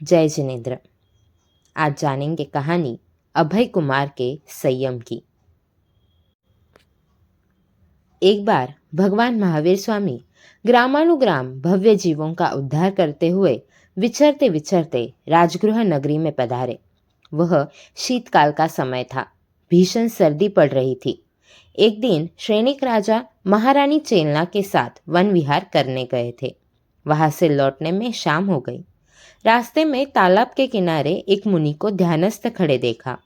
जय जिनेन्द्र। आज जानेंगे कहानी अभय कुमार के संयम की। एक बार भगवान महावीर स्वामी ग्रामानुग्राम भव्य जीवों का उद्धार करते हुए विचरते विचरते राजगृह नगरी में पधारे। वह शीतकाल का समय था। भीषण सर्दी पड़ रही थी। एक दिन श्रेणिक राजा महारानी चेलना के साथ वन विहार करने गए थे। वहां से लौटने में शाम हो गई। रास्ते में तालाब के किनारे एक मुनि को ध्यानस्थ खड़े देखा।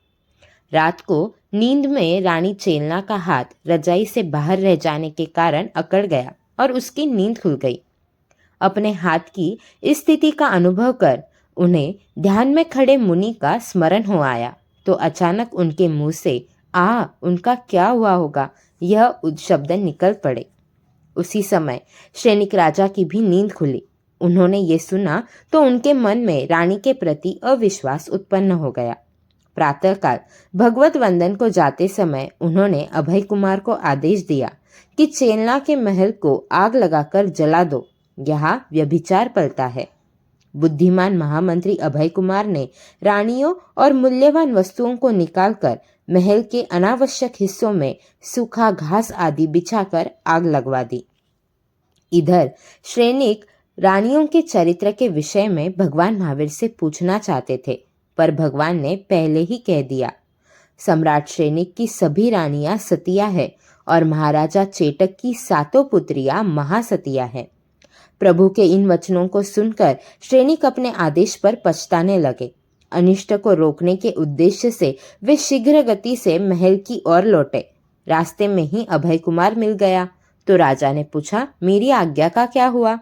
रात को नींद में रानी चेलना का हाथ रजाई से बाहर रह जाने के कारण अकड़ गया और उसकी नींद खुल गई। अपने हाथ की इस स्थिति का अनुभव कर उन्हें ध्यान में खड़े मुनि का स्मरण हो आया तो अचानक उनके मुंह से उनका क्या हुआ होगा यह शब्द निकल पड़े। उसी समय श्रेणिक राजा की भी नींद खुली। उन्होंने ये सुना तो उनके मन में रानी के प्रति अविश्वास उत्पन्न हो गया। प्रातःकाल भगवत वंदन को जाते समय उन्होंने अभय कुमार को आदेश दिया कि चेलना के महल को आग लगाकर जला दो, यहाँ व्यभिचार पलता है। बुद्धिमान महामंत्री अभय कुमार ने रानियों और मूल्यवान वस्तुओं को निकालकर महल के अनावश्यक हिस्सों में सूखा घास आदि बिछाकर आग लगवा दी। इधर श्रेणिक रानियों के चरित्र के विषय में भगवान महावीर से पूछना चाहते थे, पर भगवान ने पहले ही कह दिया। सम्राट श्रेणिक की सभी रानियां सतिया है और महाराजा चेटक की सातों पुत्रियां महासतिया है। प्रभु के इन वचनों को सुनकर श्रेणिक अपने आदेश पर पछताने लगे। अनिष्ट को रोकने के उद्देश्य से वे शीघ्र गति से महल की ओर लौटे। रास्ते में ही अभय कुमार मिल गया तो राजा ने पूछा, मेरी आज्ञा का क्या हुआ?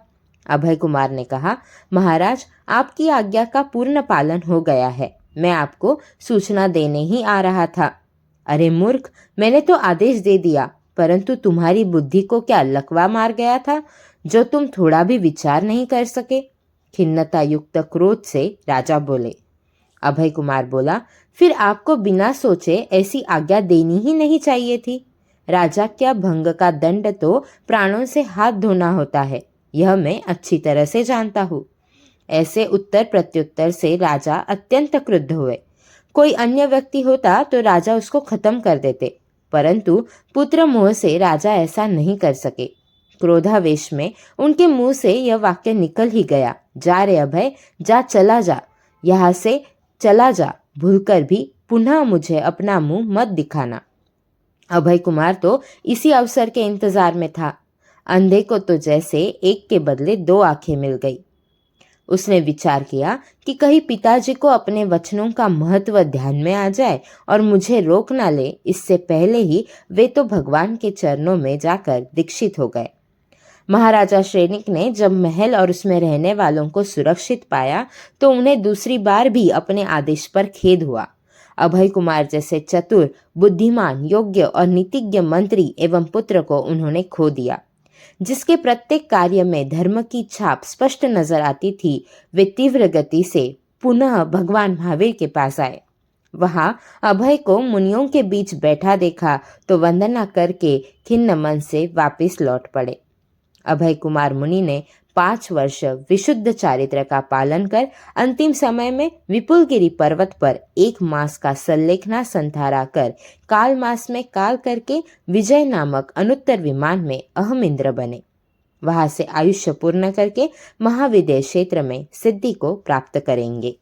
अभय कुमार ने कहा, महाराज, आपकी आज्ञा का पूर्ण पालन हो गया है। मैं आपको सूचना देने ही आ रहा था। अरे मूर्ख, मैंने तो आदेश दे दिया, परंतु तुम्हारी बुद्धि को क्या लकवा मार गया था जो तुम थोड़ा भी विचार नहीं कर सके? खिन्नता युक्त क्रोध से राजा बोले। अभय कुमार बोला, फिर आपको बिना सोचे ऐसी आज्ञा देनी ही नहीं चाहिए थी। राजा क्या भंग का दंड तो प्राणों से हाथ धोना होता है, यह मैं अच्छी तरह से जानता हूँ। ऐसे उत्तर प्रत्युत्तर से राजा अत्यंत क्रुद्ध हुए। कोई अन्य व्यक्ति होता तो राजा उसको खत्म कर देते, परंतु पुत्र मोह से राजा ऐसा नहीं कर सके। क्रोधावेश में उनके मुंह से यह वाक्य निकल ही गया, जा रे अभय, जा, चला जा, यहाँ से चला जा, भूलकर भी पुनः मुझे अपना मुंह मत दिखाना। अभय कुमार तो इसी अवसर के इंतजार में था। अंधे को तो जैसे एक के बदले दो आंखें मिल गई। उसने विचार किया कि कहीं पिताजी को अपने वचनों का महत्व ध्यान में आ जाए और मुझे रोक ना ले, इससे पहले ही वे तो भगवान के चरणों में जाकर दीक्षित हो गए। महाराजा श्रेणिक ने जब महल और उसमें रहने वालों को सुरक्षित पाया तो उन्हें दूसरी बार भी अपने आदेश पर खेद हुआ। अभय कुमार जैसे चतुर, बुद्धिमान, योग्य और नीतिज्ञ मंत्री एवं पुत्र को उन्होंने खो दिया। जिसके प्रत्येक कार्य में धर्म की छाप स्पष्ट नजर आती थी, वे तीव्र गति से पुनः भगवान महावीर के पास आए। वहां अभय को मुनियों के बीच बैठा देखा तो वंदना करके खिन्न मन से वापस लौट पड़े। अभय कुमार मुनि ने 5 वर्ष विशुद्ध चारित्र का पालन कर अंतिम समय में विपुलगिरी पर्वत पर 1 मास का सल्लेखना संधारा कर काल मास में काल करके विजय नामक अनुत्तर विमान में अहम इंद्र बने। वहां से आयुष्य पूर्ण करके महाविद्य क्षेत्र में सिद्धि को प्राप्त करेंगे।